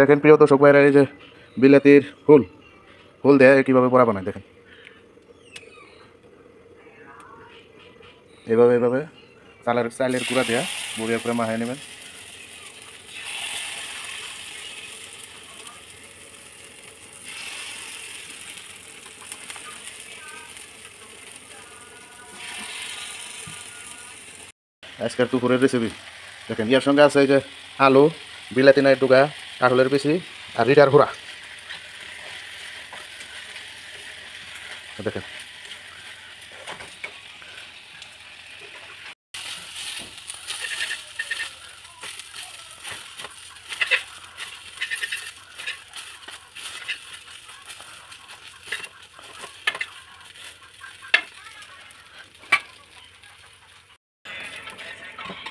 দেখেন প্রিয় দর্শক ভাইরা, এই যে বিলাতির ফুল ফুল দেয় কীভাবে বড়া বানায় দেখেন। এভাবে এভাবে চালের গুঁড়া দেওয়া বুড়িয়ে করে মাখায় নেবেন। আজকের দুপুরের রেসিপি দেখেন, ইয়ার সঙ্গে আছে এই যে আলু, বিলাতি নাই ডুগা, কাঁঠালের বিচি আর রিটার ঘোড়া দেখেন।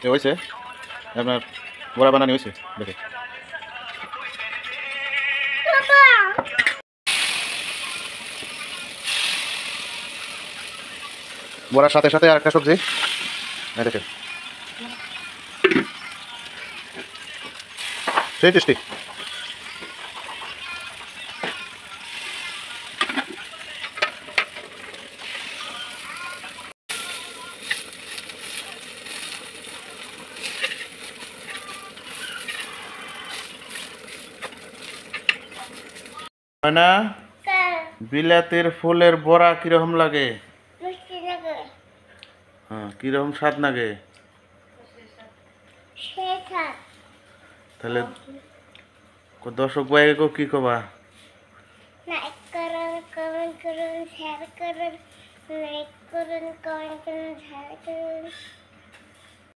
এ হয়েছে আপনার বড়া বানানি হয়েছে দেখে। বড়ার সাথে সাথে আর একটা সবজি দেখেন, সেই টেস্টি। না বিলাতের ফুলের বড়া কিরকম লাগে? হ্যাঁ, কিরকম স্বাদ লাগে? তাহলে দর্শক ভাইকে কি কবা? লাইক করুন, কমেন্ট করুন, শেয়ার করুন, লাইক করুন, কমেন্ট করুন, শেয়ার করুন।